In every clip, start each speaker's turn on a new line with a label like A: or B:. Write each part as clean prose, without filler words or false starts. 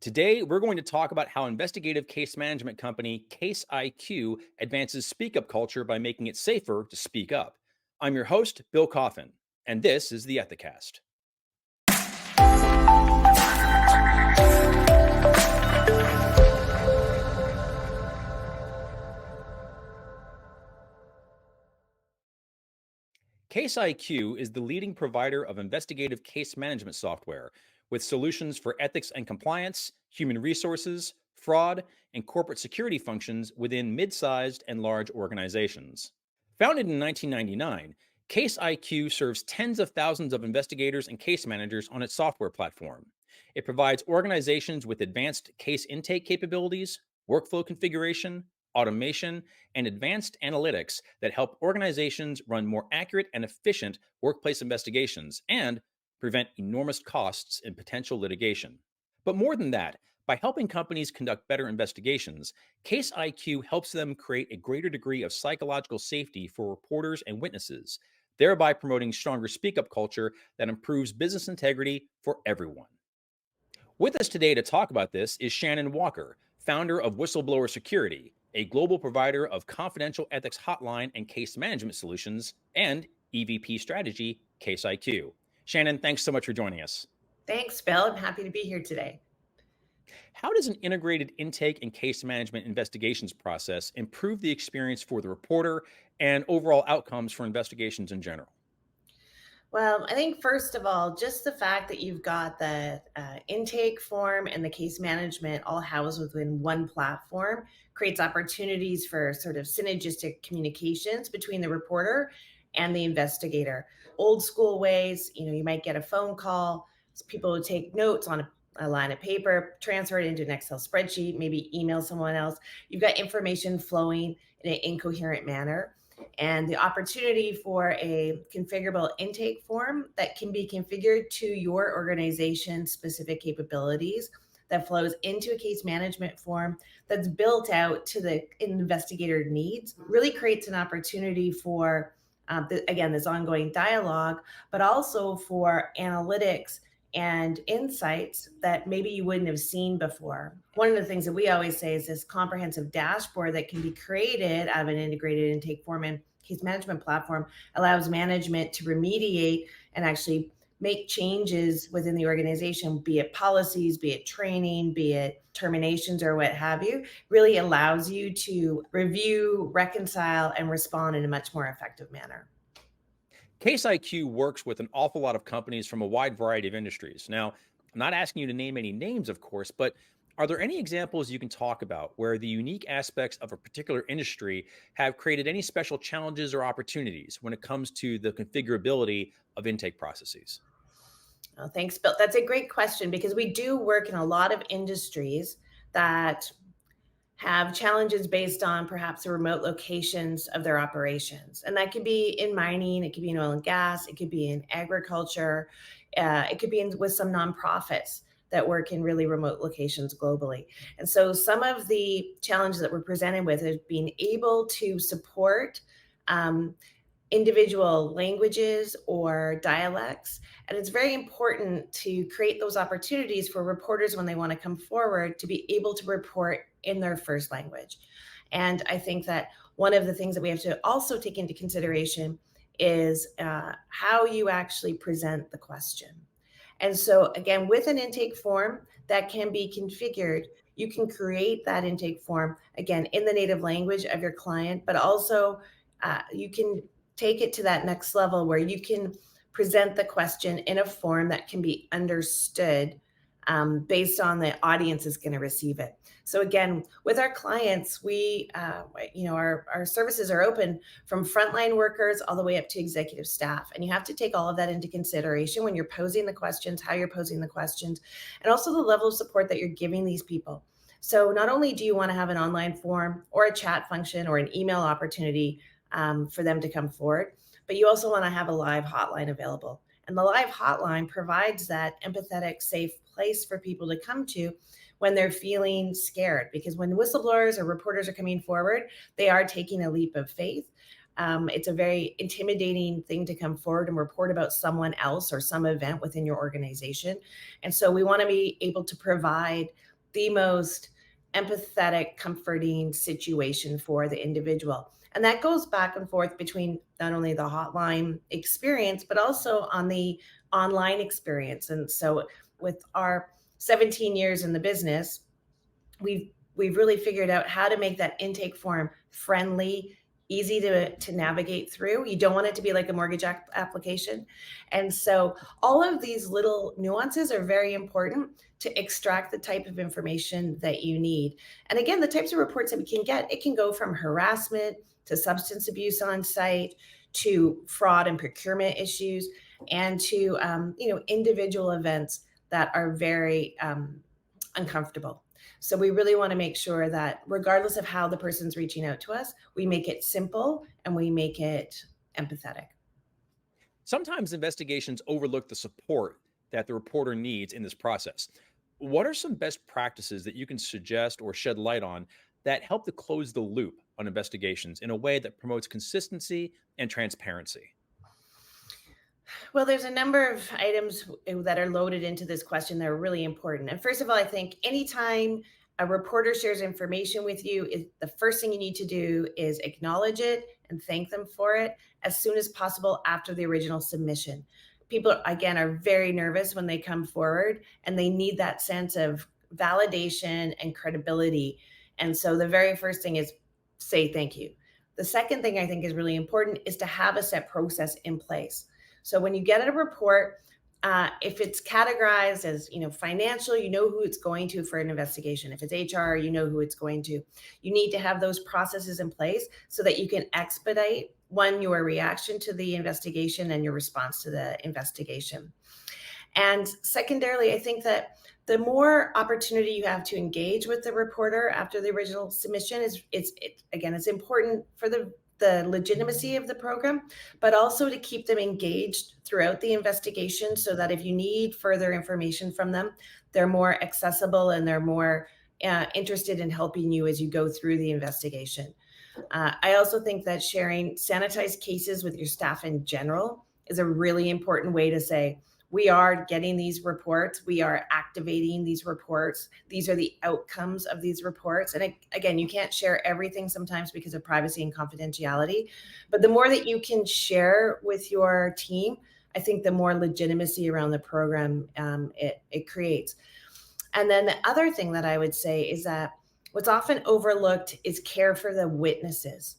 A: Today, we're going to talk about how investigative case management company Case IQ advances speak up culture by making it safer to speak up. I'm your host, Bill Coffin, and this is the Ethicast. Case IQ is the leading provider of investigative case management software with solutions for ethics and compliance, human resources, fraud, and corporate security functions within mid-sized and large organizations. Founded in 1999, Case IQ serves tens of thousands of investigators and case managers on its software platform. It provides organizations with advanced case intake capabilities, workflow configuration, automation, and advanced analytics that help organizations run more accurate and efficient workplace investigations and prevent enormous costs in potential litigation. But more than that, by helping companies conduct better investigations, Case IQ helps them create a greater degree of psychological safety for reporters and witnesses, thereby promoting stronger speak up culture that improves business integrity for everyone. With us today to talk about this is Shannon Walker, founder of WhistleBlower Security, a global provider of confidential ethics hotline and case management solutions, and EVP Strategy, Case IQ. Shannon, thanks so much for joining us.
B: Thanks, Bill. I'm happy to be here today.
A: How does an integrated intake and case management investigations process improve the experience for the reporter and overall outcomes for investigations in general?
B: Well, I think first of all, just the fact that you've got the intake form and the case management all housed within one platform creates opportunities for sort of synergistic communications between the reporter and the investigator. Old school ways, you might get a phone call, so people would take notes on a line of paper, transfer it into an Excel spreadsheet, maybe email someone else. You've got information flowing in an incoherent manner. And the opportunity for a configurable intake form that can be configured to your organization's specific capabilities that flows into a case management form that's built out to the investigator needs really creates an opportunity for, this ongoing dialogue, but also for analytics and insights that maybe you wouldn't have seen before. One of the things that we always say is this comprehensive dashboard that can be created out of an integrated intake form and case management platform allows management to remediate and actually make changes within the organization, be it policies, be it training, be it terminations or what have you, really allows you to review, reconcile, and respond in a much more effective manner.
A: Case IQ works with an awful lot of companies from a wide variety of industries. Now, I'm not asking you to name any names, of course, but are there any examples you can talk about where the unique aspects of a particular industry have created any special challenges or opportunities when it comes to the configurability of intake processes?
B: Oh, thanks, Bill. That's a great question because we do work in a lot of industries that have challenges based on perhaps the remote locations of their operations. And that could be in mining, it could be in oil and gas, it could be in agriculture, it could be with some nonprofits that work in really remote locations globally. And so some of the challenges that we're presented with is being able to support individual languages or dialects. And it's very important to create those opportunities for reporters when they want to come forward to be able to report in their first language. And I think that one of the things that we have to also take into consideration is how you actually present the question. And so again, with an intake form that can be configured, you can create that intake form, again, in the native language of your client, but also you can take it to that next level where you can present the question in a form that can be understood based on the audience is going to receive it. So again, with our clients, we, our services are open from frontline workers all the way up to executive staff. And you have to take all of that into consideration when you're posing the questions, how you're posing the questions, and also the level of support that you're giving these people. So not only do you want to have an online form or a chat function or an email opportunity for them to come forward, but you also want to have a live hotline available. And the live hotline provides that empathetic, safe place for people to come to when they're feeling scared. Because when whistleblowers or reporters are coming forward, they are taking a leap of faith. It's a very intimidating thing to come forward and report about someone else or some event within your organization. And so we want to be able to provide the most empathetic, comforting situation for the individual. And that goes back and forth between not only the hotline experience, but also on the online experience. And so with our 17 years in the business, we've really figured out how to make that intake form friendly, easy to navigate through. You don't want it to be like a mortgage application. And so all of these little nuances are very important to extract the type of information that you need. And again, the types of reports that we can get, it can go from harassment to substance abuse on site to fraud and procurement issues and to individual events that are very uncomfortable. So we really want to make sure that regardless of how the person's reaching out to us, we make it simple and we make it empathetic.
A: Sometimes investigations overlook the support that the reporter needs in this process. What are some best practices that you can suggest or shed light on that help to close the loop on investigations in a way that promotes consistency and transparency?
B: Well, there's a number of items that are loaded into this question that are really important. And first of all, I think anytime a reporter shares information with you, the first thing you need to do is acknowledge it and thank them for it as soon as possible after the original submission. People, again, are very nervous when they come forward and they need that sense of validation and credibility. And so the very first thing is say thank you. The second thing I think is really important is to have a set process in place. So when you get a report, if it's categorized as financial, you know who it's going to for an investigation. If it's HR, you know who it's going to. You need to have those processes in place so that you can expedite your reaction to the investigation and your response to the investigation. And secondarily, I think that the more opportunity you have to engage with the reporter after the original submission it's important for the legitimacy of the program, but also to keep them engaged throughout the investigation so that if you need further information from them, they're more accessible and they're more interested in helping you as you go through the investigation. I also think that sharing sanitized cases with your staff in general is a really important way to say, we are getting these reports. We are activating these reports. These are the outcomes of these reports. And again, you can't share everything sometimes because of privacy and confidentiality. But the more that you can share with your team, I think the more legitimacy around the program it creates. And then the other thing that I would say is that what's often overlooked is care for the witnesses.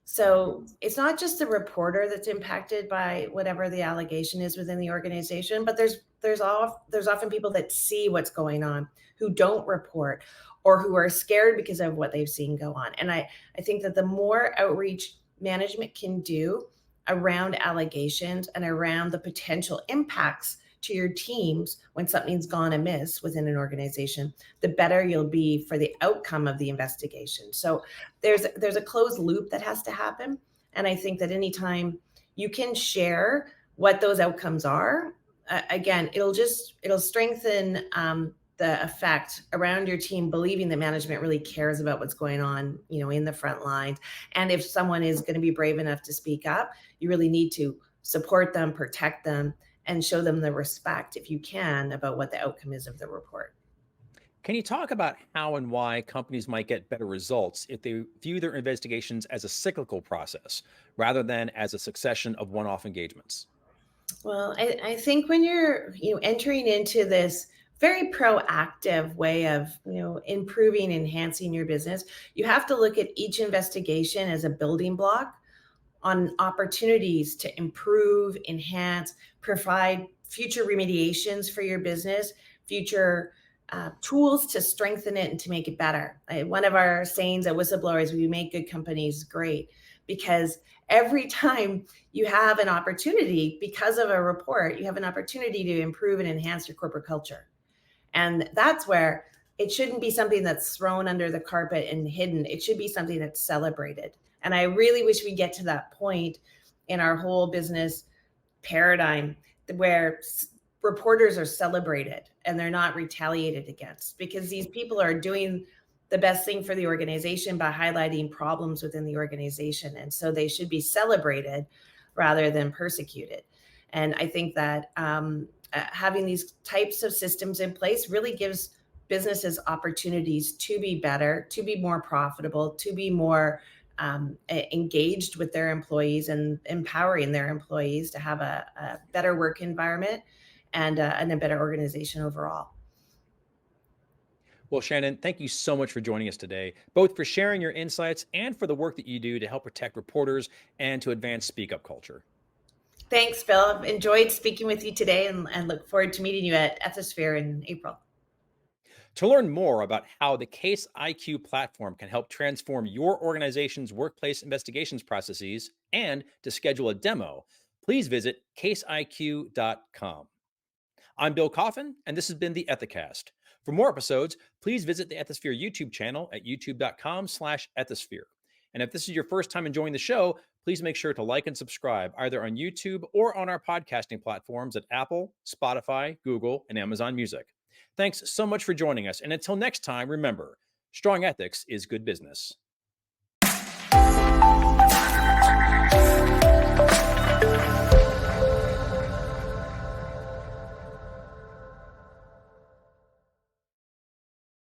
B: So it's not just the reporter that's impacted by whatever the allegation is within the organization, but there's often people that see what's going on who don't report or who are scared because of what they've seen go on. And I think that the more outreach management can do around allegations and around the potential impacts to your teams when something's gone amiss within an organization, the better you'll be for the outcome of the investigation. So there's a closed loop that has to happen. And I think that anytime you can share what those outcomes are, again, it'll strengthen the effect around your team, believing that management really cares about what's going on, in the front lines. And if someone is going to be brave enough to speak up, you really need to support them, protect them, and show them the respect, if you can, about what the outcome is of the report.
A: Can you talk about how and why companies might get better results if they view their investigations as a cyclical process rather than as a succession of one-off engagements?
B: Well, I think when you're entering into this very proactive way of improving, enhancing your business, you have to look at each investigation as a building block on opportunities to improve, enhance, provide future remediations for your business, future tools to strengthen it and to make it better. One of our sayings at Whistleblower is we make good companies great, because every time you have an opportunity because of a report, you have an opportunity to improve and enhance your corporate culture. And that's where it shouldn't be something that's thrown under the carpet and hidden. It should be something that's celebrated. And I really wish we get to that point in our whole business paradigm where reporters are celebrated and they're not retaliated against, because these people are doing the best thing for the organization by highlighting problems within the organization. And so they should be celebrated rather than persecuted. And I think that having these types of systems in place really gives businesses opportunities to be better, to be more profitable, to be more engaged with their employees and empowering their employees to have a better work environment and a better organization overall.
A: Well, Shannon, thank you so much for joining us today, both for sharing your insights and for the work that you do to help protect reporters and to advance speak up culture.
B: Thanks, Bill. I've enjoyed speaking with you today and look forward to meeting you at Ethisphere in April.
A: To learn more about how the Case IQ platform can help transform your organization's workplace investigations processes and to schedule a demo, please visit caseiq.com. I'm Bill Coffin, and this has been the Ethicast. For more episodes, please visit the Ethisphere YouTube channel at youtube.com/ethisphere. And if this is your first time enjoying the show, please make sure to like and subscribe either on YouTube or on our podcasting platforms at Apple, Spotify, Google, and Amazon Music. Thanks so much for joining us. And until next time, remember, strong ethics is good business.